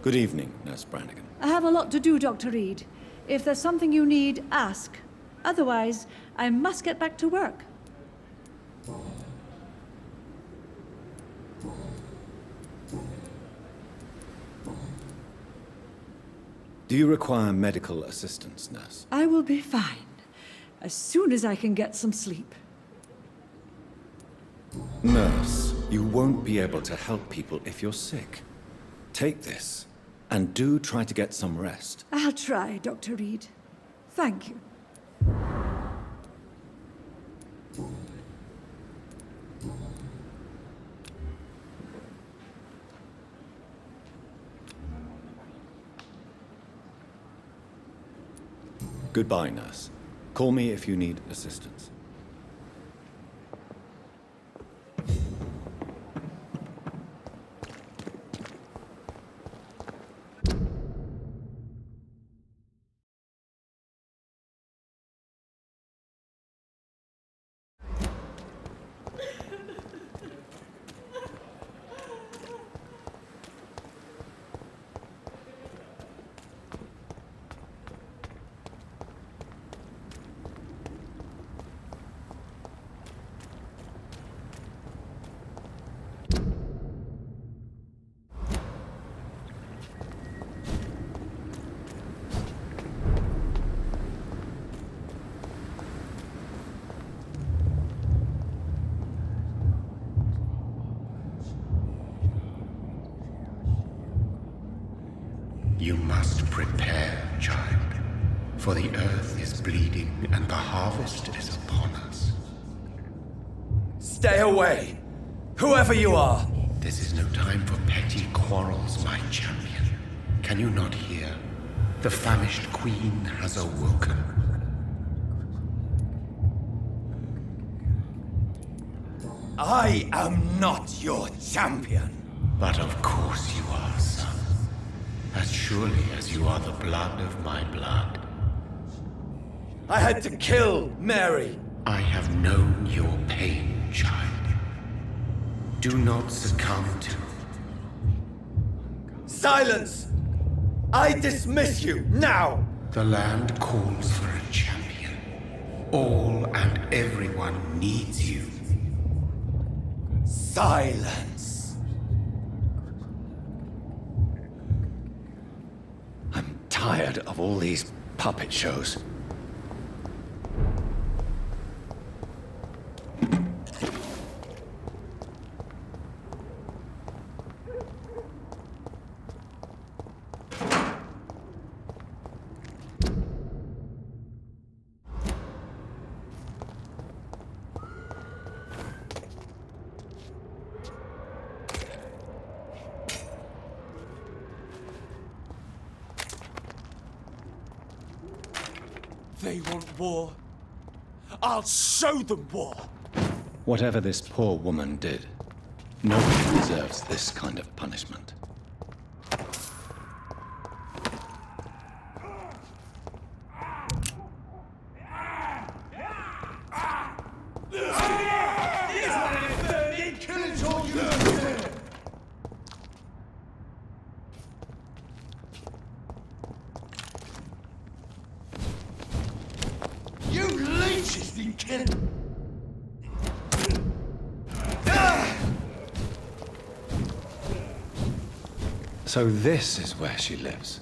Good evening, Nurse Brannigan. I have a lot to do, Dr. Reed. If there's something you need, ask. Otherwise, I must get back to work. Do you require medical assistance, nurse? I will be fine, as soon as I can get some sleep. Nurse, you won't be able to help people if you're sick. Take this, and do try to get some rest. I'll try, Dr. Reed. Thank you. Goodbye, nurse. Call me if you need assistance. You must prepare, child, for the earth is bleeding and the harvest is upon us. Stay away, whoever you are. This is no time for petty quarrels, my champion. Can you not hear? The famished queen has awoken. I am not your champion. But of course you are, son. As surely as you are the blood of my blood. I had to kill Mary. I have known your pain, child. Do not succumb to... Silence! I dismiss you, now! The land calls for a champion. All and everyone needs you. Silence! I'm tired of all these puppet shows. They want war. I'll show them war. Whatever this poor woman did, nobody deserves this kind of punishment. You leeches think So this is where she lives.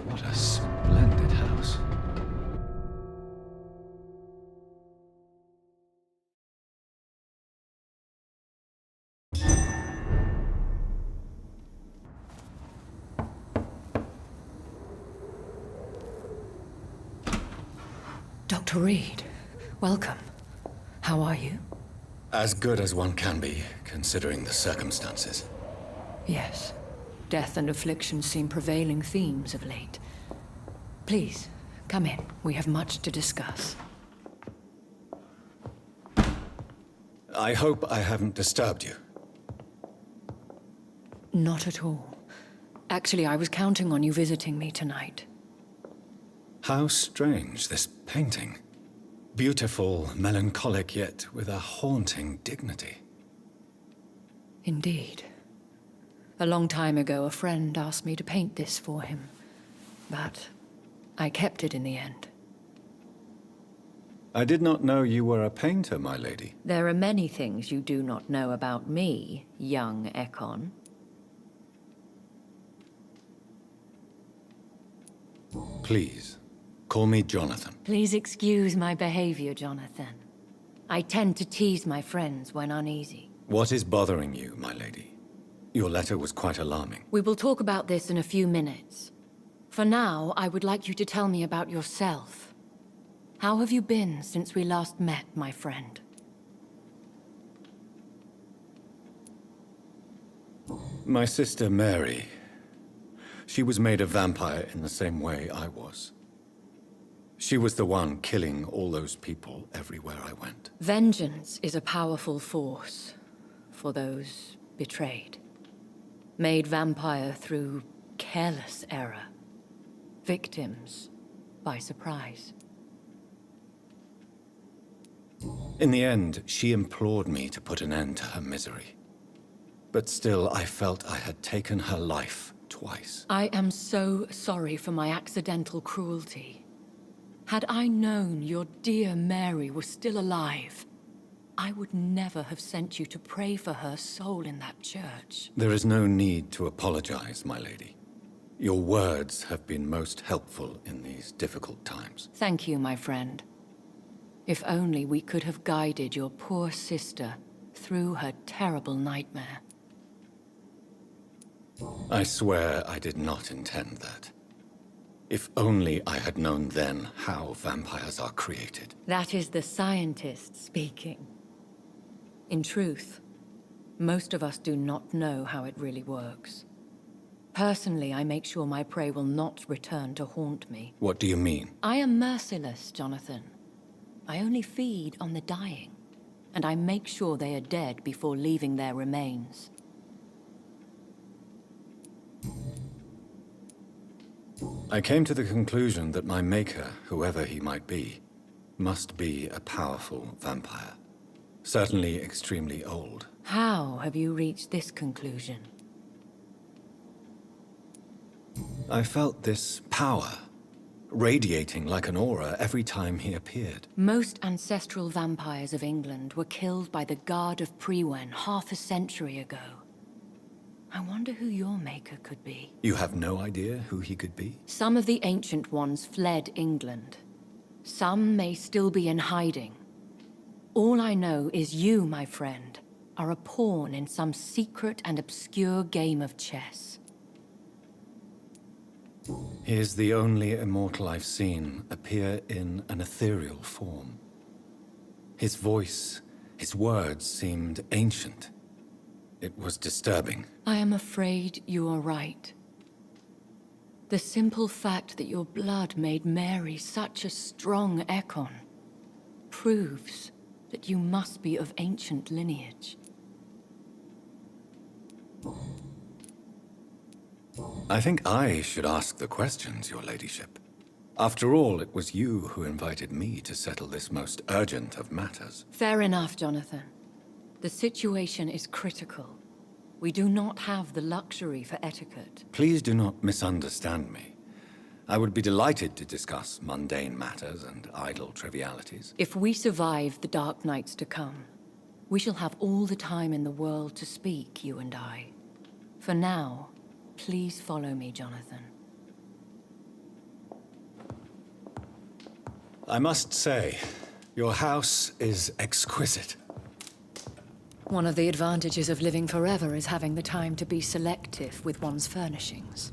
What a splendid house. Dr. Reed, welcome. How are you? As good as one can be, considering the circumstances. Yes. Death and affliction seem prevailing themes of late. Please, come in. We have much to discuss. I hope I haven't disturbed you. Not at all. Actually, I was counting on you visiting me tonight. How strange, this painting. Beautiful, melancholic, yet with a haunting dignity. Indeed. A long time ago, a friend asked me to paint this for him, but I kept it in the end. I did not know you were a painter, my lady. There are many things you do not know about me, young Ekon. Please, call me Jonathan. Please excuse my behavior, Jonathan. I tend to tease my friends when uneasy. What is bothering you, my lady? Your letter was quite alarming. We will talk about this in a few minutes. For now, I would like you to tell me about yourself. How have you been since we last met, my friend? My sister Mary. She was made a vampire in the same way I was. She was the one killing all those people everywhere I went. Vengeance is a powerful force for those betrayed. Made vampire through careless error. Victims by surprise. In the end, she implored me to put an end to her misery. But still, I felt I had taken her life twice. I am so sorry for my accidental cruelty. Had I known your dear Mary was still alive, I would never have sent you to pray for her soul in that church. There is no need to apologize, my lady. Your words have been most helpful in these difficult times. Thank you, my friend. If only we could have guided your poor sister through her terrible nightmare. I swear I did not intend that. If only I had known then how vampires are created. That is the scientist speaking. In truth, most of us do not know how it really works. Personally, I make sure my prey will not return to haunt me. What do you mean? I am merciless, Jonathan. I only feed on the dying, and I make sure they are dead before leaving their remains. I came to the conclusion that my maker, whoever he might be, must be a powerful vampire. Certainly extremely old. How have you reached this conclusion? I felt this power, radiating like an aura every time he appeared. Most ancestral vampires of England were killed by the Guard of Prewen half a century ago. I wonder who your maker could be. You have no idea who he could be? Some of the ancient ones fled England. Some may still be in hiding. All I know is you, my friend, are a pawn in some secret and obscure game of chess. He is the only immortal I've seen appear in an ethereal form. His voice, his words seemed ancient. It was disturbing. I am afraid you are right. The simple fact that your blood made Mary such a strong Ekon proves that you must be of ancient lineage. I think I should ask the questions, your ladyship. After all, it was you who invited me to settle this most urgent of matters. Fair enough, Jonathan. The situation is critical. We do not have the luxury for etiquette. Please do not misunderstand me. I would be delighted to discuss mundane matters and idle trivialities. If we survive the dark nights to come, we shall have all the time in the world to speak, you and I. For now, please follow me, Jonathan. I must say, your house is exquisite. One of the advantages of living forever is having the time to be selective with one's furnishings.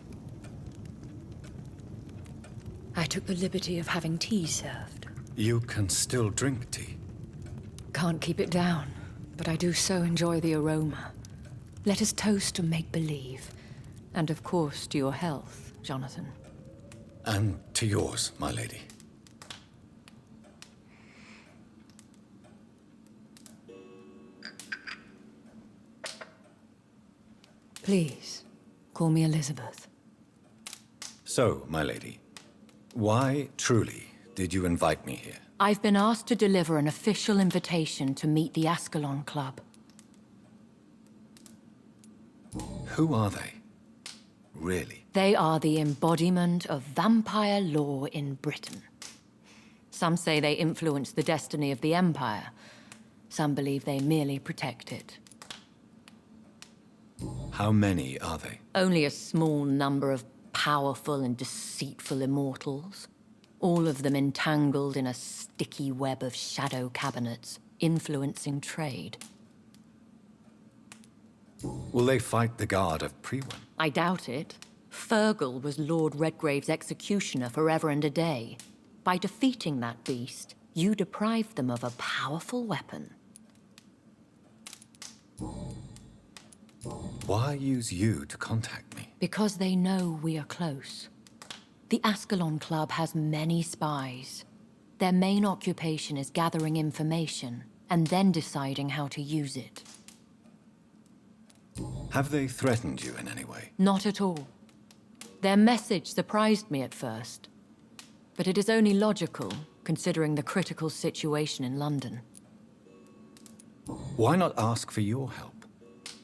I took the liberty of having tea served. You can still drink tea. Can't keep it down, but I do so enjoy the aroma. Let us toast to make-believe. And of course, to your health, Jonathan. And to yours, my lady. Please, call me Elizabeth. So, my lady, why, truly, did you invite me here? I've been asked to deliver an official invitation to meet the Ascalon Club. Who are they? Really? They are the embodiment of vampire law in Britain. Some say they influence the destiny of the Empire. Some believe they merely protect it. How many are they? Only a small number of powerful and deceitful immortals. All of them entangled in a sticky web of shadow cabinets, influencing trade. Will they fight the guard of Priwen? I doubt it. Fergal was Lord Redgrave's executioner forever and a day. By defeating that beast, you deprived them of a powerful weapon. Why use you to contact me? Because they know we are close. The Ascalon Club has many spies. Their main occupation is gathering information and then deciding how to use it. Have they threatened you in any way? Not at all. Their message surprised me at first. But it is only logical, considering the critical situation in London. Why not ask for your help?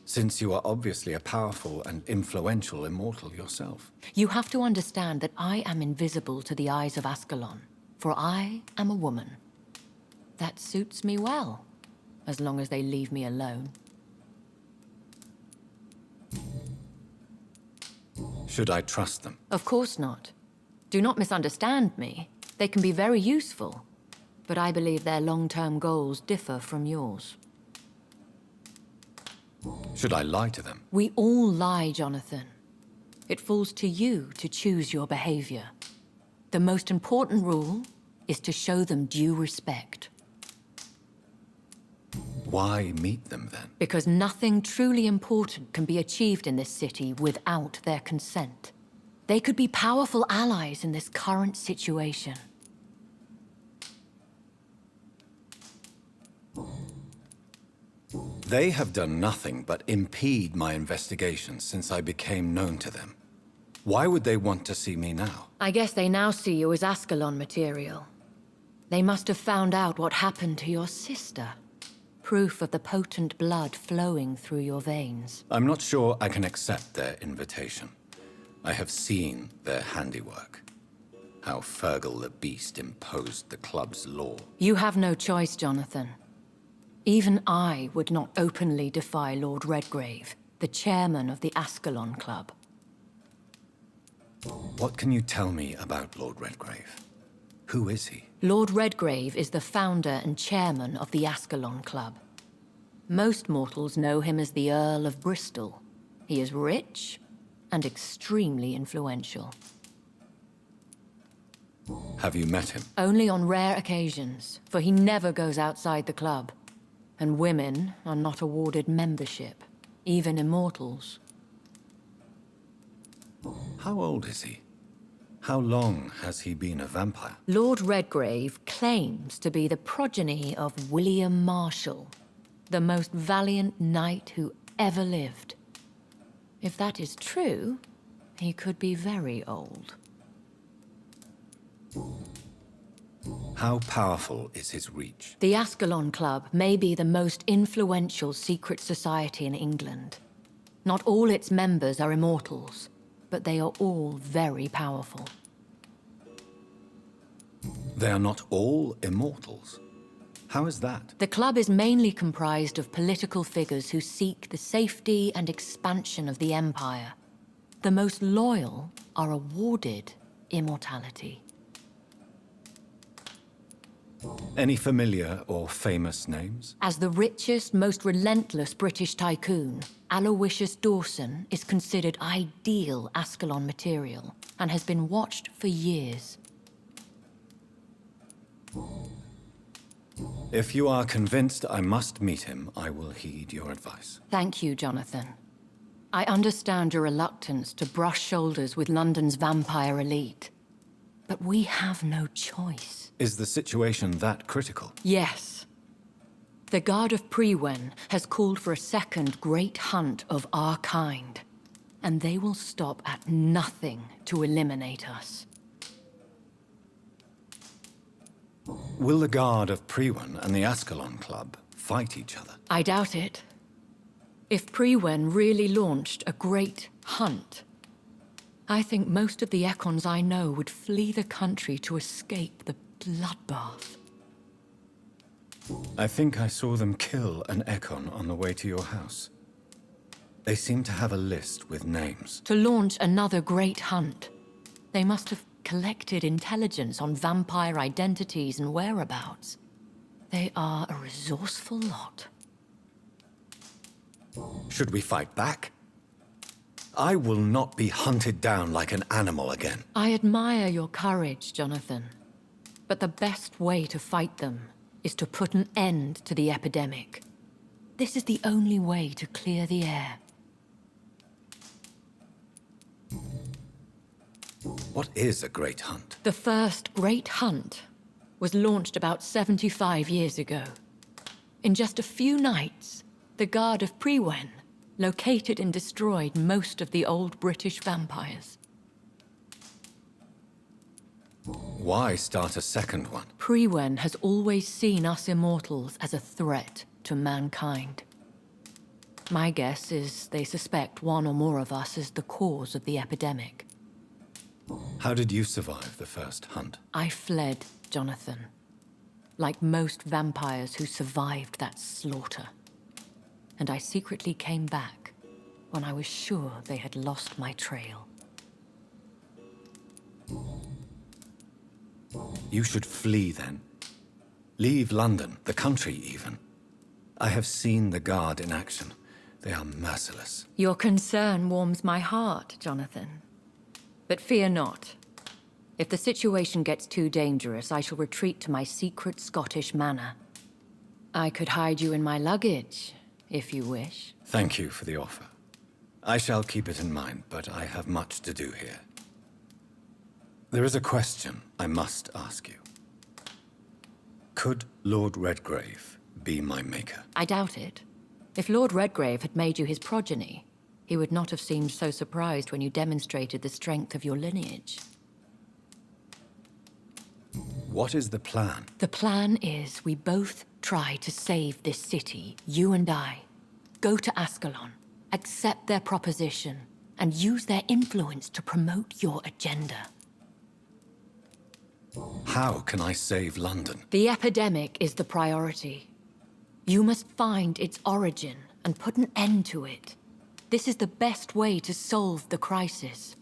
Since you are obviously a powerful and influential immortal yourself. You have to understand that I am invisible to the eyes of Ascalon, for I am a woman. That suits me well, as long as they leave me alone. Should I trust them? Of course not. Do not misunderstand me. They can be very useful, but I believe their long-term goals differ from yours. Should I lie to them? We all lie, Jonathan. It falls to you to choose your behavior. The most important rule is to show them due respect. Why meet them then? Because nothing truly important can be achieved in this city without their consent. They could be powerful allies in this current situation. They have done nothing but impede my investigations since I became known to them. Why would they want to see me now? I guess they now see you as Ascalon material. They must have found out what happened to your sister. Proof of the potent blood flowing through your veins. I'm not sure I can accept their invitation. I have seen their handiwork. How Fergal the Beast imposed the club's law. You have no choice, Jonathan. Even I would not openly defy Lord Redgrave, the chairman of the Ascalon Club. What can you tell me about Lord Redgrave? Who is he? Lord Redgrave is the founder and chairman of the Ascalon Club. Most mortals know him as the Earl of Bristol. He is rich and extremely influential. Have you met him? Only on rare occasions, for he never goes outside the club. And women are not awarded membership, even immortals. How old is he? How long has he been a vampire? Lord Redgrave claims to be the progeny of William Marshall, the most valiant knight who ever lived. If that is true, he could be very old. How powerful is his reach? The Ascalon Club may be the most influential secret society in England. Not all its members are immortals, but they are all very powerful. They are not all immortals. How is that? The club is mainly comprised of political figures who seek the safety and expansion of the Empire. The most loyal are awarded immortality. Any familiar or famous names? As the richest, most relentless British tycoon, Aloysius Dawson is considered ideal Ascalon material and has been watched for years. If you are convinced I must meet him, I will heed your advice. Thank you, Jonathan. I understand your reluctance to brush shoulders with London's vampire elite. But we have no choice. Is the situation that critical? Yes. The Guard of Priwen has called for a second great hunt of our kind. And they will stop at nothing to eliminate us. Will the Guard of Priwen and the Ascalon Club fight each other? I doubt it. If Prewen really launched a great hunt, I think most of the Ekons I know would flee the country to escape the bloodbath. I think I saw them kill an Ekon on the way to your house. They seem to have a list with names. To launch another great hunt, they must have collected intelligence on vampire identities and whereabouts. They are a resourceful lot. Should we fight back? I will not be hunted down like an animal again. I admire your courage, Jonathan. But the best way to fight them is to put an end to the epidemic. This is the only way to clear the air. What is a great hunt? The first great hunt was launched about 75 years ago. In just a few nights, the Guard of Prewen located and destroyed most of the old British vampires. Why start a second one? Prewen has always seen us immortals as a threat to mankind. My guess is they suspect one or more of us is the cause of the epidemic. How did you survive the first hunt? I fled, Jonathan. Like most vampires who survived that slaughter. And I secretly came back when I was sure they had lost my trail. You should flee then. Leave London, the country even. I have seen the Guard in action. They are merciless. Your concern warms my heart, Jonathan. But fear not. If the situation gets too dangerous, I shall retreat to my secret Scottish manor. I could hide you in my luggage, if you wish. Thank you for the offer. I shall keep it in mind, but I have much to do here. There is a question I must ask you. Could Lord Redgrave be my maker? I doubt it. If Lord Redgrave had made you his progeny, he would not have seemed so surprised when you demonstrated the strength of your lineage. What is the plan? The plan is we both try to save this city, you and I. Go to Ascalon, accept their proposition, and use their influence to promote your agenda. How can I save London? The epidemic is the priority. You must find its origin and put an end to it. This is the best way to solve the crisis.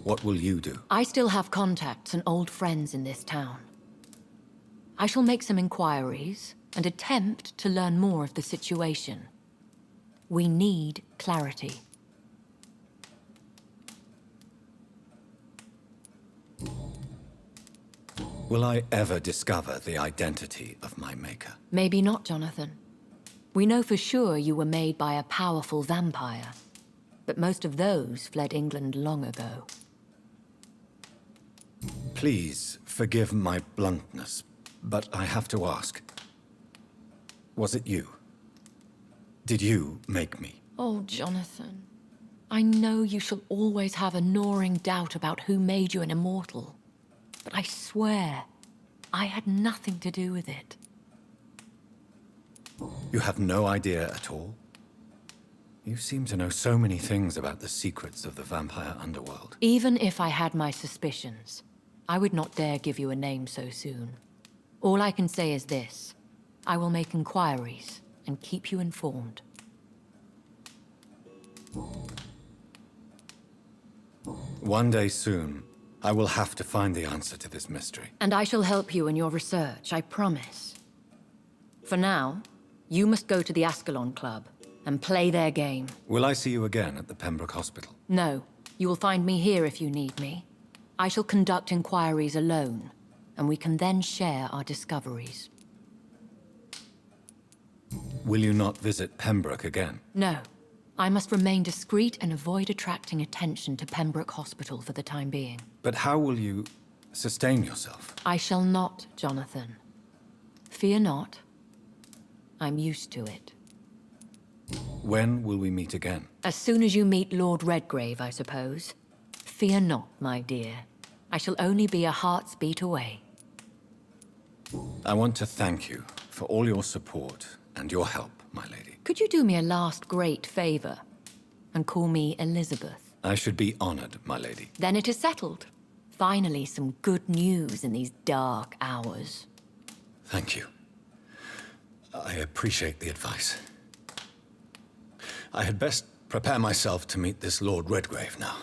What will you do? I still have contacts and old friends in this town. I shall make some inquiries and attempt to learn more of the situation. We need clarity. Will I ever discover the identity of my maker? Maybe not, Jonathan. We know for sure you were made by a powerful vampire, but most of those fled England long ago. Please forgive my bluntness, but I have to ask. Was it you? Did you make me? Oh, Jonathan. I know you shall always have a gnawing doubt about who made you an immortal. But I swear, I had nothing to do with it. You have no idea at all? You seem to know so many things about the secrets of the vampire underworld. Even if I had my suspicions, I would not dare give you a name so soon. All I can say is this. I will make inquiries and keep you informed. One day soon, I will have to find the answer to this mystery. And I shall help you in your research, I promise. For now, you must go to the Ascalon Club and play their game. Will I see you again at the Pembroke Hospital? No, you will find me here if you need me. I shall conduct inquiries alone, and we can then share our discoveries. Will you not visit Pembroke again? No. I must remain discreet and avoid attracting attention to Pembroke Hospital for the time being. But how will you sustain yourself? I shall not, Jonathan. Fear not. I'm used to it. When will we meet again? As soon as you meet Lord Redgrave, I suppose. Fear not, my dear. I shall only be a heart's beat away. I want to thank you for all your support and your help, my lady. Could you do me a last great favor and call me Elizabeth? I should be honored, my lady. Then it is settled. Finally, some good news in these dark hours. Thank you. I appreciate the advice. I had best prepare myself to meet this Lord Redgrave now.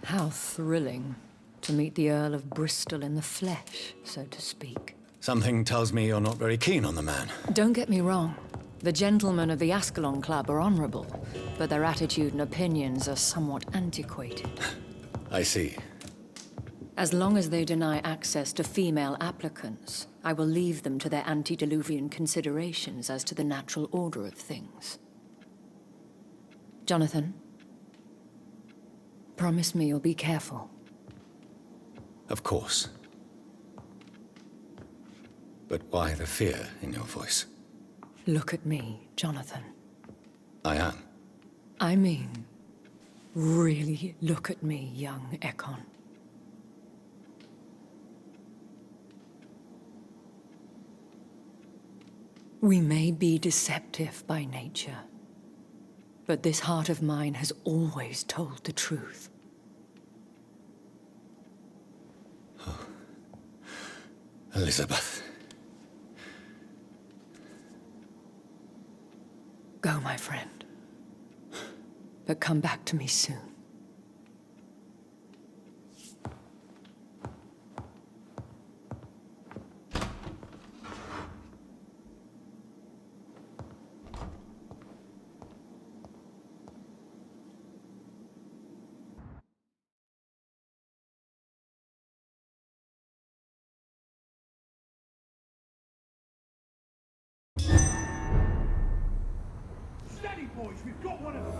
How thrilling to meet the Earl of Bristol in the flesh, so to speak. Something tells me you're not very keen on the man. Don't get me wrong. The gentlemen of the Ascalon Club are honorable, but their attitude and opinions are somewhat antiquated. I see. As long as they deny access to female applicants, I will leave them to their antediluvian considerations as to the natural order of things. Jonathan, promise me you'll be careful. Of course. But why the fear in your voice? Look at me, Jonathan. I am. I mean, really look at me, young Ekon. We may be deceptive by nature, but this heart of mine has always told the truth. Elizabeth. Go, my friend. But come back to me soon. Steady, boys, we've got one of them.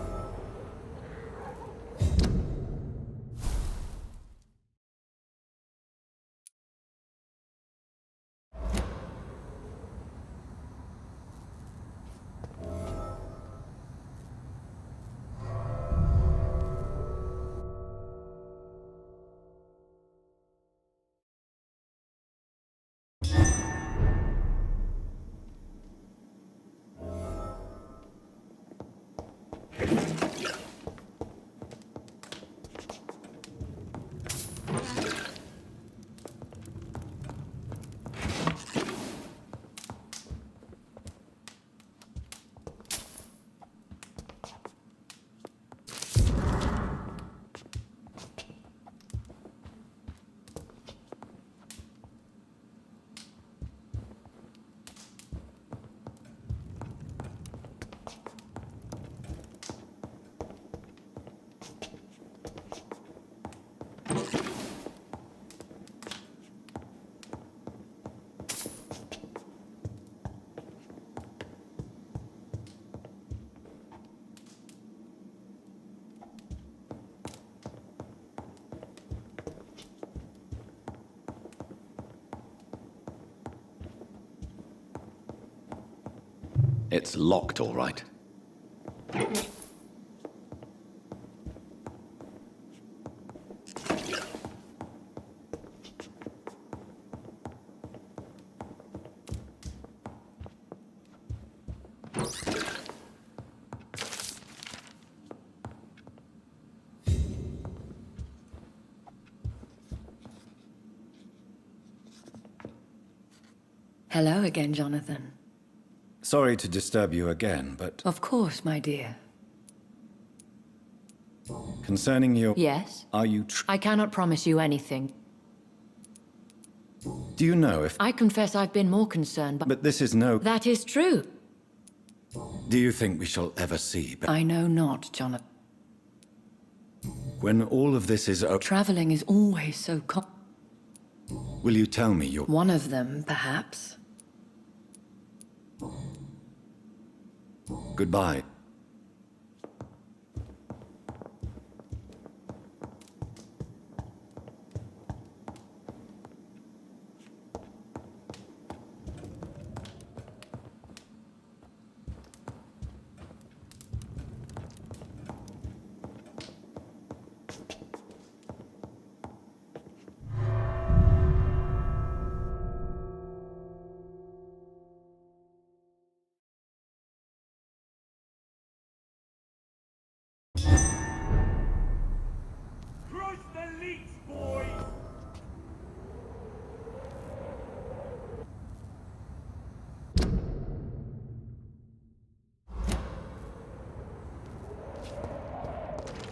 It's locked, all right. Hello again, Jonathan. Sorry to disturb you again, but Of course, my dear. concerning your... Yes? Are you I cannot promise you anything. Do you know if... I confess I've been more concerned, but But this is no... that is true. Do you think we shall ever see... I know not, Jonathan. When all of this is over, Traveling is always so will you tell me your... One of them, perhaps. Goodbye.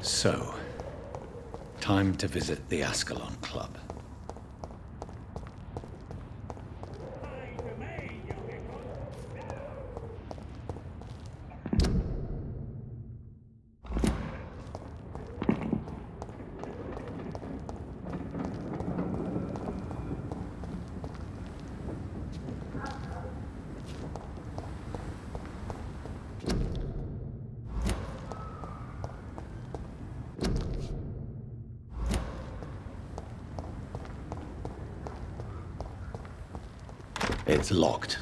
So, time to visit the Ascalon Club. It's locked.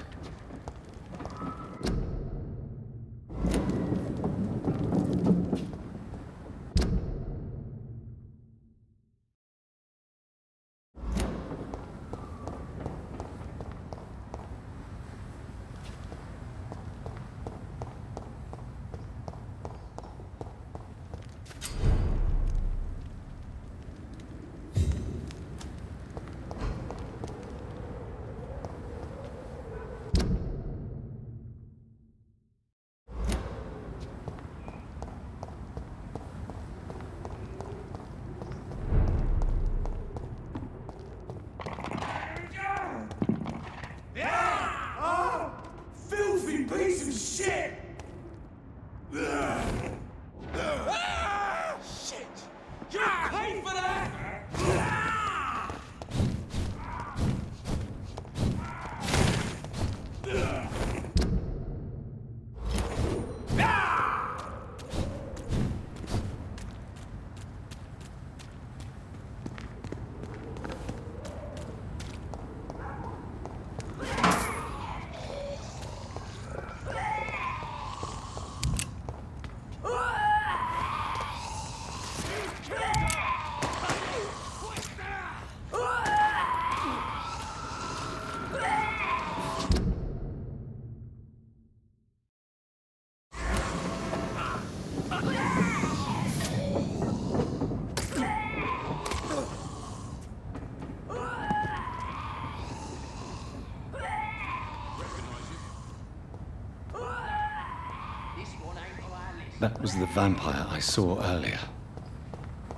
That was the vampire I saw earlier.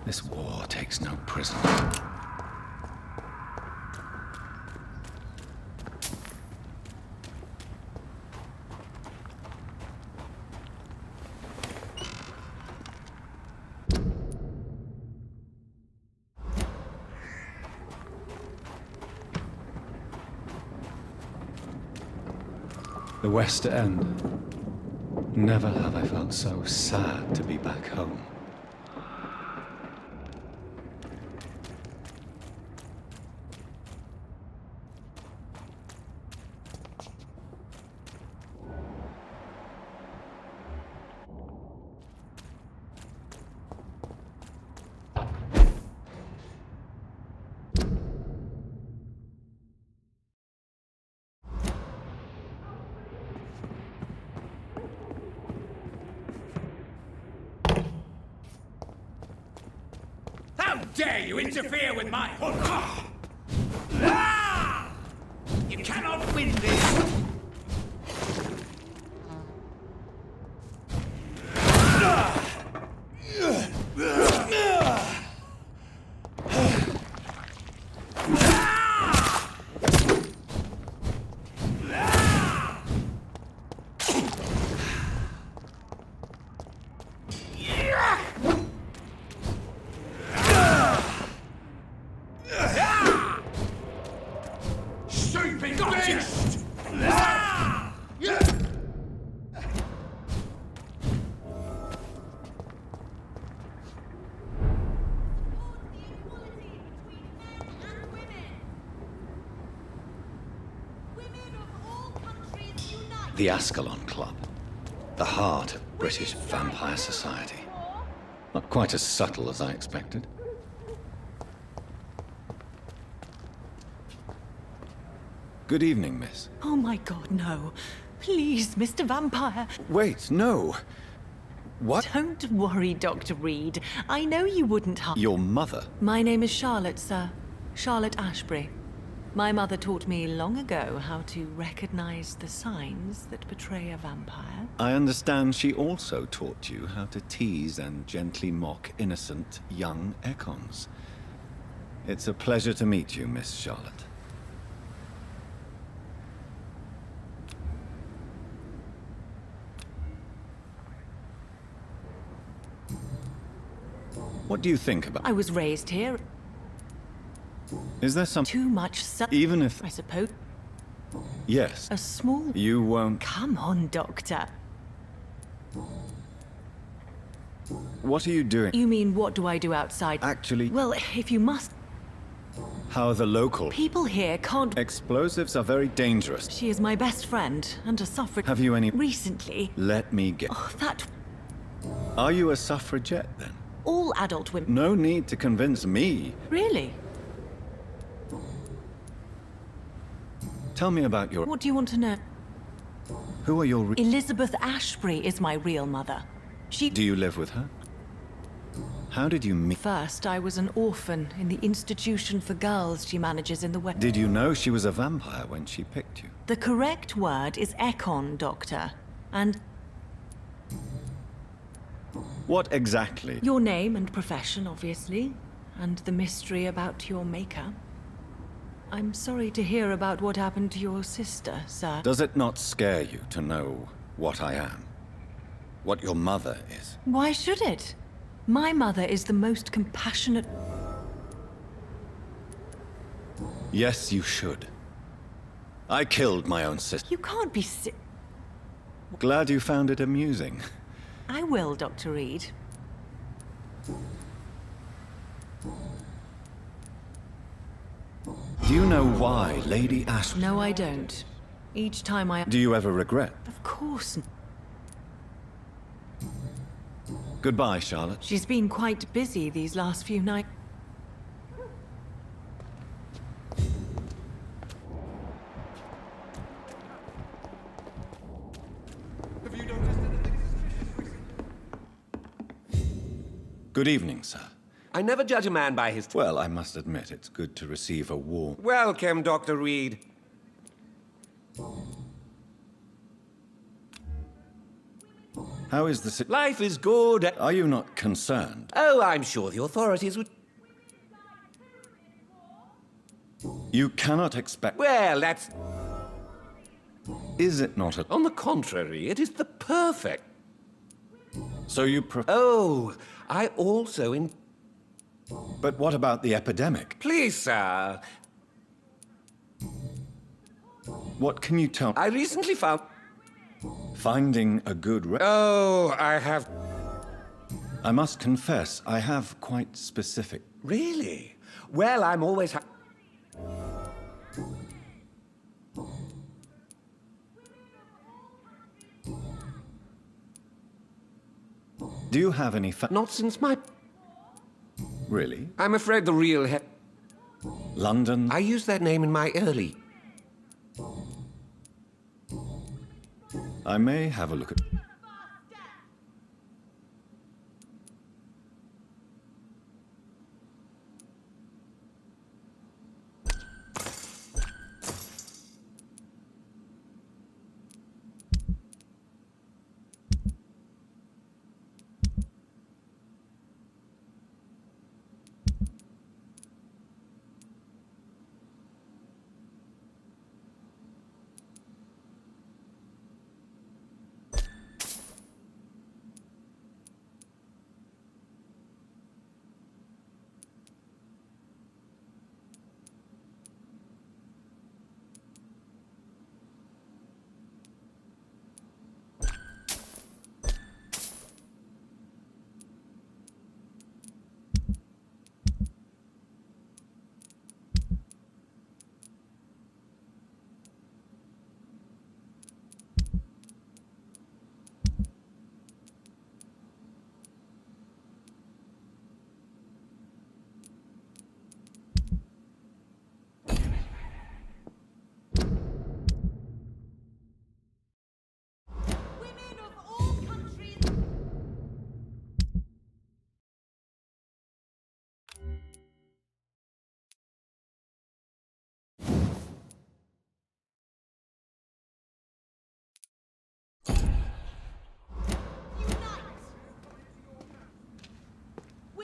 This war takes no prisoners. The West End. Never have I felt so sad to be back home. How dare you interfere with my... You cannot win this! The Ascalon Club. The heart of British vampire society. Not quite as subtle as I expected. Good evening, miss. Oh my god, no. Please, Mr. Vampire. Wait, no. What? Don't worry, Dr. Reed. I know you wouldn't harm... Your mother? My name is Charlotte, sir. Charlotte Ashbury. My mother taught me long ago how to recognize the signs that betray a vampire. I understand she also taught you how to tease and gently mock innocent young Ekons. It's a pleasure to meet you, Miss Charlotte. What do you think about... I was raised here. Is there some... Too much Even if... I suppose. Yes. A small... You won't... Come on, Doctor. What are you doing? You mean, what do I do outside? Actually... Well, if you must... How are the local... People here can't... Explosives are very dangerous. She is my best friend, and a suffragette... Have you any... Recently... Let me get... Oh, that... Are you a suffragette, then? All adult women... No need to convince me. Really? Tell me about your... What do you want to know? Who are your... Elizabeth Ashbury is my real mother. She... Do you live with her? How did you meet... First, I was an orphan in the institution for girls she manages in the West. Did you know she was a vampire when she picked you? The correct word is Ekon, Doctor. And... What exactly? Your name and profession, obviously. And the mystery about your maker. I'm sorry to hear about what happened to your sister, sir. Does it not scare you to know what I am? What your mother is? Why should it? My mother is the most compassionate... Yes, you should. I killed my own sister. You can't be Glad you found it amusing. I will, Dr. Reid. Do you know why Lady Ash... No, I don't. Each time I... Do you ever regret? Of course. Goodbye, Charlotte. She's been quite busy these last few nights. Good evening, sir. I never judge a man by his... Well, I must admit, it's good to receive a warm... Welcome, Dr. Reid. How is the... Life is good. Are you not concerned? Oh, I'm sure the authorities would... You cannot expect... Well, that's... Is it not a... On the contrary, it is the perfect... So you Oh, I also But what about the epidemic? Please, sir. What can you tell... I recently found... Finding a good... Oh, I have... I must confess, I have quite specific... Really? Well, I'm always... Do you have any Not since my... Really? I'm afraid the real London? I used that name in my early... I may have a look at...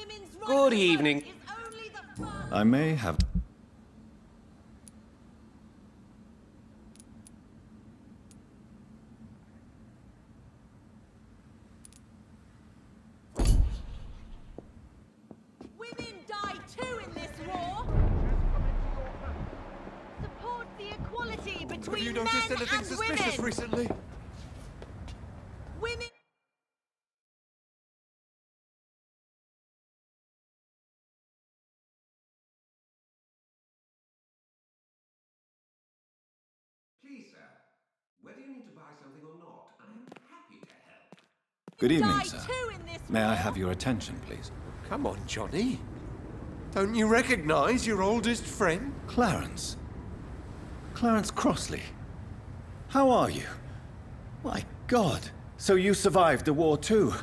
women's right Good to vote evening. is only the first. I may have... Women die too in this war. Support the equality between Have you men noticed anything and suspicious women. recently? Women. Please, sir, whether you need to buy something or not, I am happy to help. Good evening, die sir. too in this May I war. have your attention, please? Come on, Johnny. Don't you recognize your oldest friend? Clarence. Clarence Crossley. How are you? My God. So you survived the war too.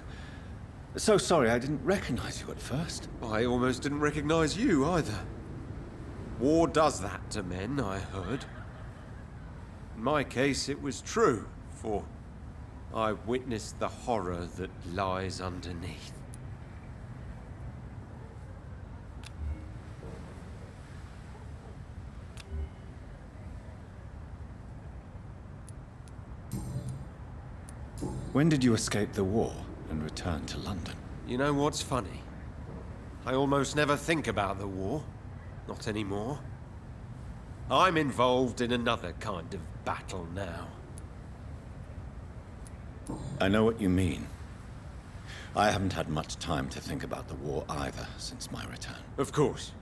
So sorry I didn't recognize you at first. I almost didn't recognize you either. War does that to men, I heard. In my case, it was true, for I witnessed the horror that lies underneath. When did you escape the war and return to London? You know what's funny? I almost never think about the war. Not anymore. I'm involved in another kind of battle now. I know what you mean. I haven't had much time to think about the war either since my return. Of course.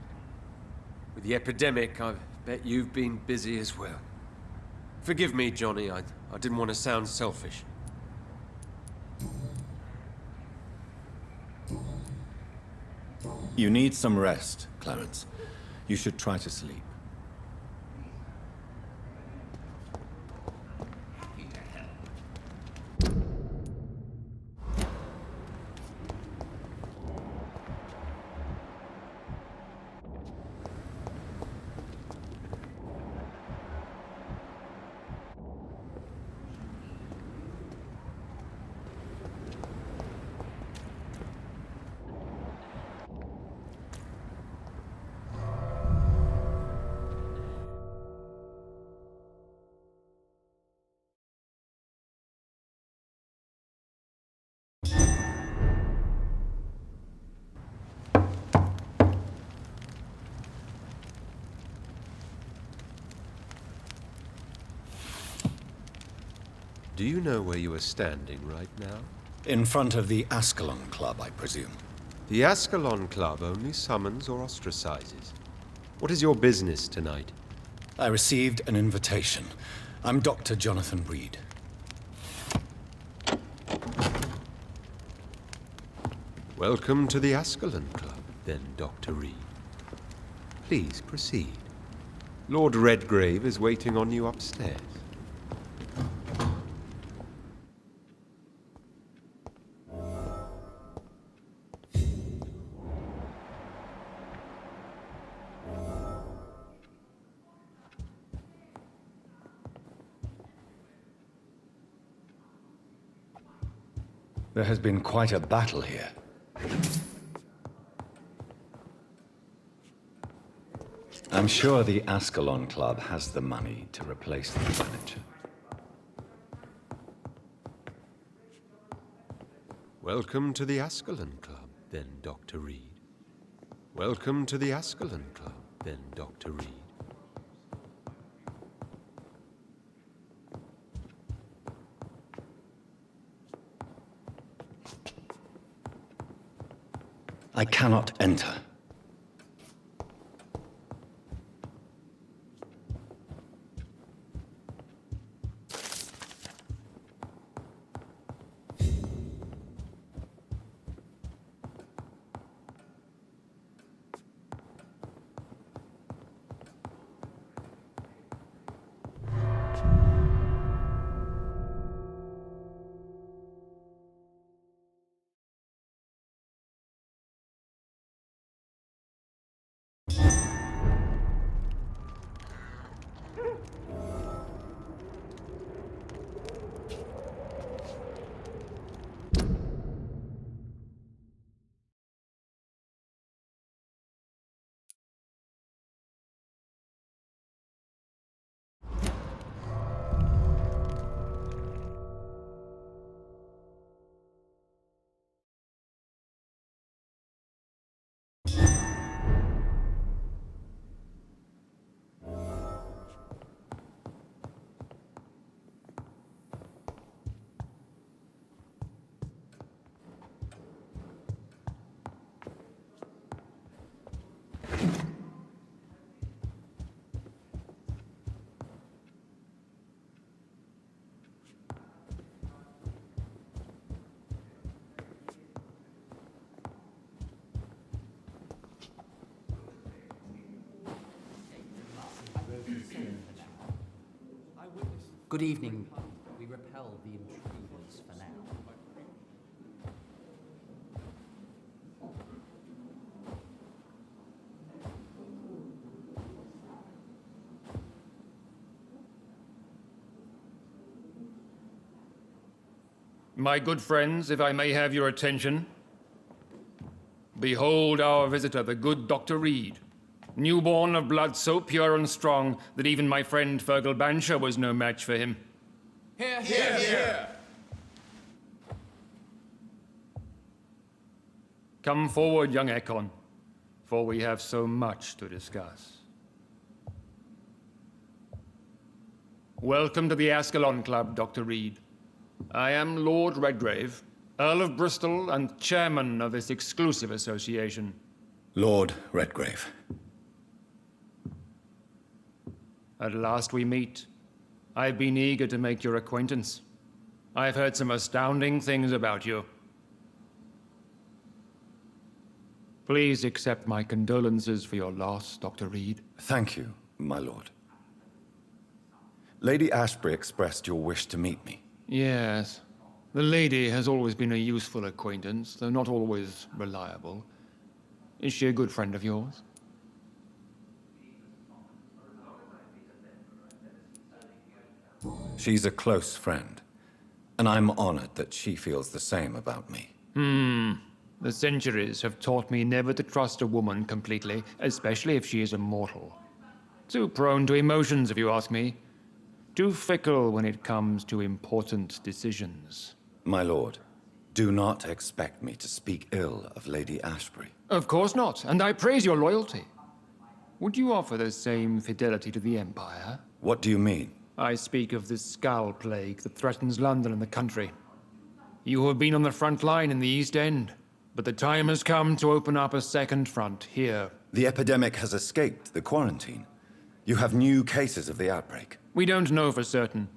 With the epidemic, I bet you've been busy as well. Forgive me, Johnny, I didn't want to sound selfish. You need some rest, Clarence. You should try to sleep. Happy to help. Do you know where you are standing right now? In front of the Ascalon Club, I presume. The Ascalon Club only summons or ostracizes. What is your business tonight? I received an invitation. I'm Dr. Jonathan Rid. Welcome to the Ascalon Club, then, Dr. Reed. Please proceed. Lord Redgrave is waiting on you upstairs. There has been quite a battle here. I'm sure the Ascalon Club has the money to replace the furniture. Welcome to the Ascalon Club, then, Dr. Reed. Welcome to the Ascalon Club, then, Dr. Reed. I cannot enter. Good evening. We repel the intruders for now. My good friends, if I may have your attention. Behold our visitor, the good Dr. Reid. Newborn of blood so pure and strong that even my friend Fergal Bansher was no match for him. Hear, hear, hear! Come forward, young Ekon, for we have so much to discuss. Welcome to the Ascalon Club, Dr. Reid. I am Lord Redgrave, Earl of Bristol and chairman of this exclusive association. Lord Redgrave. At last we meet. I've been eager to make your acquaintance. I've heard some astounding things about you. Please accept my condolences for your loss, Dr. Reid. Thank you, my lord. Lady Ashbury expressed your wish to meet me. Yes. The lady has always been a useful acquaintance, though not always reliable. Is she a good friend of yours? She's a close friend, and I'm honored that she feels the same about me. The centuries have taught me never to trust a woman completely, especially if she is a mortal. Too prone to emotions, if you ask me. Too fickle when it comes to important decisions. My lord, do not expect me to speak ill of Lady Ashbury. Of course not, and I praise your loyalty. Would you offer the same fidelity to the Empire? What do you mean? I speak of the Skull Plague that threatens London and the country. You have been on the front line in the East End, but the time has come to open up a second front here. The epidemic has escaped the quarantine. You have new cases of the outbreak. We don't know for certain,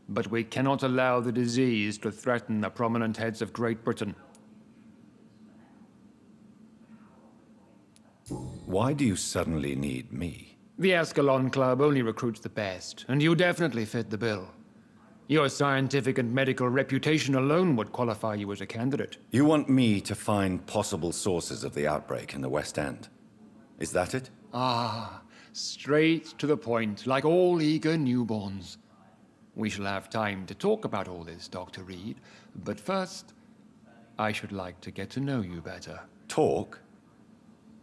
but we cannot allow the disease to threaten the prominent heads of Great Britain. Why do you suddenly need me? The Ascalon Club only recruits the best, and you definitely fit the bill. Your scientific and medical reputation alone would qualify you as a candidate. You want me to find possible sources of the outbreak in the West End. Is that it? Ah, straight to the point, like all eager newborns. We shall have time to talk about all this, Dr. Reid, but first, I should like to get to know you better. Talk?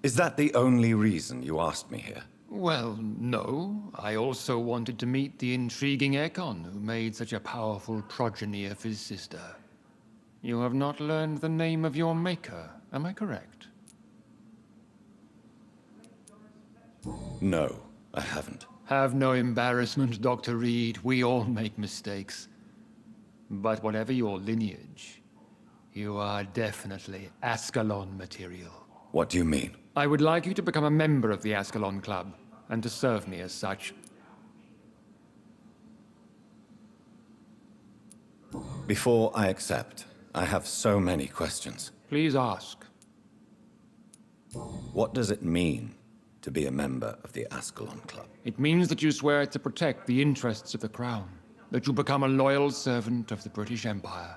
Is that the only reason you asked me here? Well, no. I also wanted to meet the intriguing Ekon, who made such a powerful progeny of his sister. You have not learned the name of your maker, am I correct? No, I haven't. Have no embarrassment, Dr. Reid. We all make mistakes. But whatever your lineage, you are definitely Ascalon material. What do you mean? I would like you to become a member of the Ascalon Club, and to serve me as such. Before I accept, I have so many questions. Please ask. What does it mean to be a member of the Ascalon Club? It means that you swear to protect the interests of the Crown, that you become a loyal servant of the British Empire.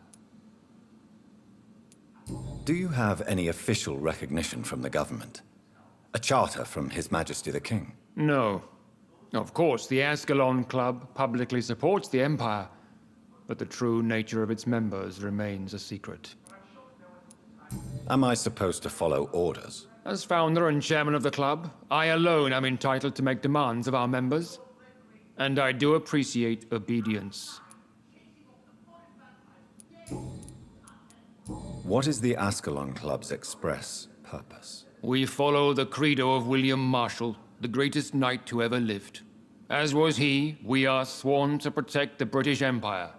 Do you have any official recognition from the government? A charter from His Majesty the King? No. Of course, the Ascalon Club publicly supports the Empire, but the true nature of its members remains a secret. Am I supposed to follow orders? As founder and chairman of the club, I alone am entitled to make demands of our members, and I do appreciate obedience. What is the Ascalon Club's express purpose? We follow the credo of William Marshall, the greatest knight who ever lived. As was he, we are sworn to protect the British Empire.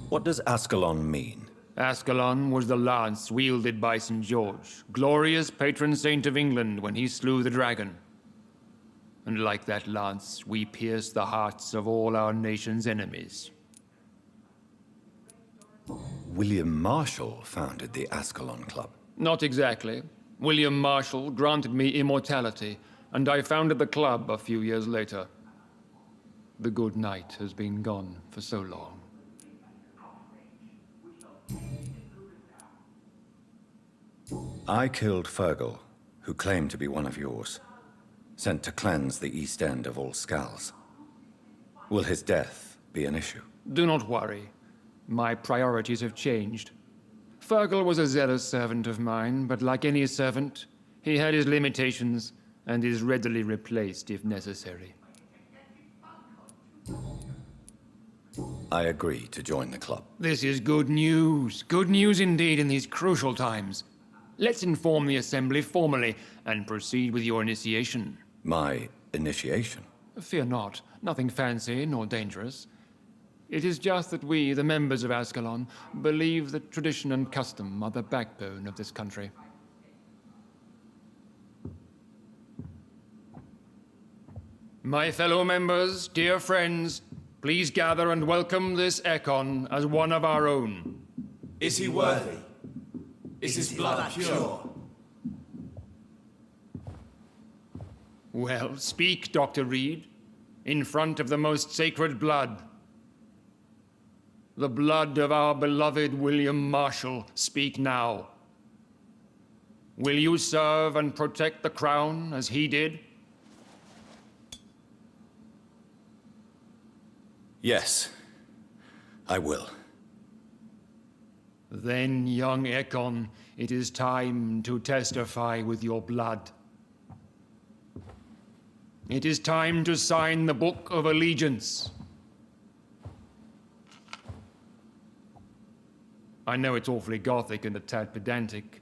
What does Ascalon mean? Ascalon was the lance wielded by St. George, glorious patron saint of England when he slew the dragon. And like that lance, we pierce the hearts of all our nation's enemies. William Marshall founded the Ascalon Club. Not exactly. William Marshall granted me immortality, and I founded the club a few years later. The good knight has been gone for so long. I killed Fergal, who claimed to be one of yours, sent to cleanse the East End of all Skulls. Will his death be an issue? Do not worry. My priorities have changed. Fergal was a zealous servant of mine, but like any servant, he had his limitations and is readily replaced if necessary. I agree to join the club. This is good news. Good news indeed in these crucial times. Let's inform the Assembly formally and proceed with your initiation. My initiation? Fear not. Nothing fancy nor dangerous. It is just that we, the members of Ascalon, believe that tradition and custom are the backbone of this country. My fellow members, dear friends, please gather and welcome this Ekon as one of our own. Is he worthy? Is his blood pure? Well, speak, Dr. Reed, in front of the most sacred blood. The blood of our beloved William Marshall, speak now. Will you serve and protect the crown as he did? Yes, I will. Then, young Ekon, it is time to testify with your blood. It is time to sign the Book of Allegiance. I know it's awfully Gothic and a tad pedantic,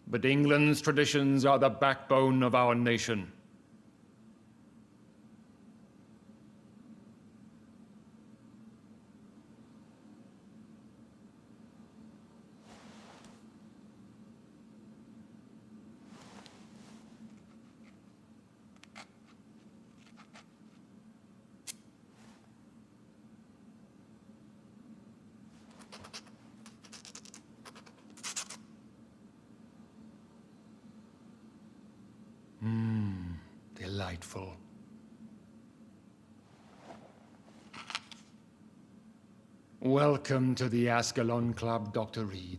but England's traditions are the backbone of our nation. Delightful. Welcome to the Ascalon Club, Dr. Reed.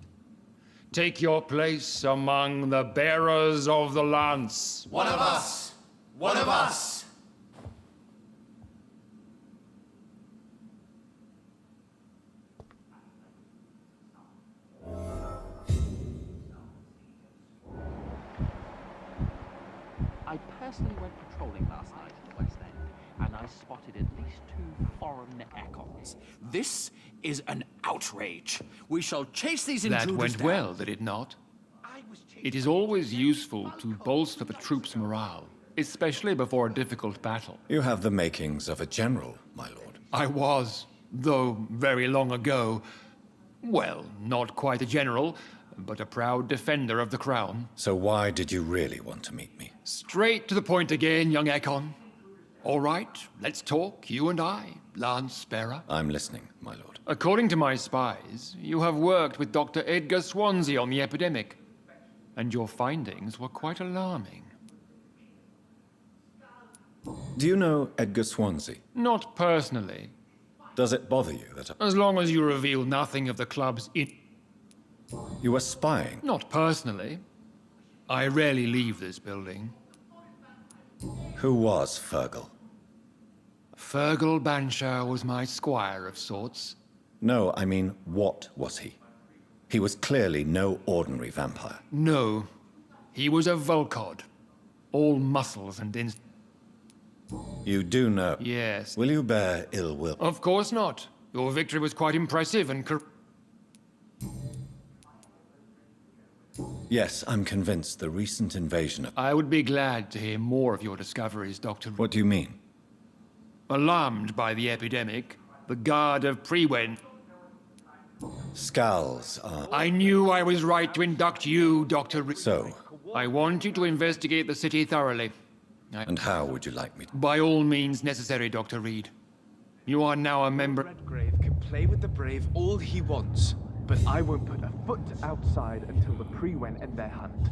Take your place among the bearers of the lance. One of us! One of us! I personally went patrolling last night in the West End, and I spotted at least 2 foreign Ekons. This is an outrage. We shall chase these intruders That went down. well, did it not? It is always useful to bolster the troops' morale, especially before a difficult battle. You have the makings of a general, my lord. I was, though very long ago, well, not quite a general, but a proud defender of the crown. So why did you really want to meet me? Straight to the point again, young Ekon. All right, let's talk, you and I, Lance Bearer. I'm listening, my lord. According to my spies, you have worked with Dr. Edgar Swansea on the epidemic, and your findings were quite alarming. Do you know Edgar Swansea? Not personally. Does it bother you that As long as you reveal nothing of the club's You were spying? Not personally. I rarely leave this building. Who was Fergal? Fergal Banshire was my squire of sorts. No, I mean, what was he? He was clearly no ordinary vampire. No. He was a Volcod. All muscles and You do know? Yes. Will you bear ill will? Of course not. Your victory was quite impressive and Yes, I'm convinced the recent invasion of... I would be glad to hear more of your discoveries, Dr. What do you mean? Alarmed by the epidemic, the guard of Prewen... Skulls are... I knew I was right to induct you, Dr. Rid. So? I want you to investigate the city thoroughly. And how would you like me to? By all means necessary, Dr. Reed. You are now a member... Redgrave can play with the brave all he wants, but I won't put a foot outside until the Prewen end their hunt.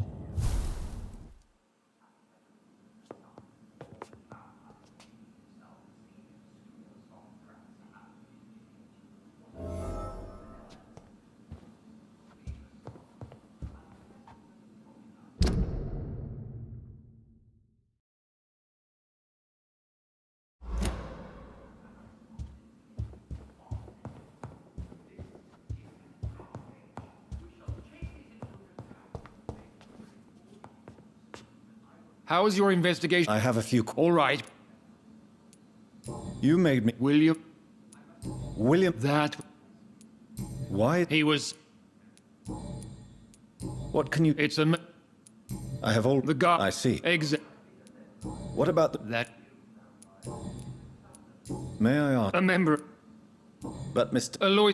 How is your investigation? I have a few... All right. You made me... William? That... Why? He was... What can you... It's a... I have all... The guy... I see. What about the... That... May I ask... A member... But Mr... Aloy...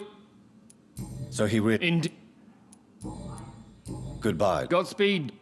So he really... Indeed. Goodbye. Godspeed.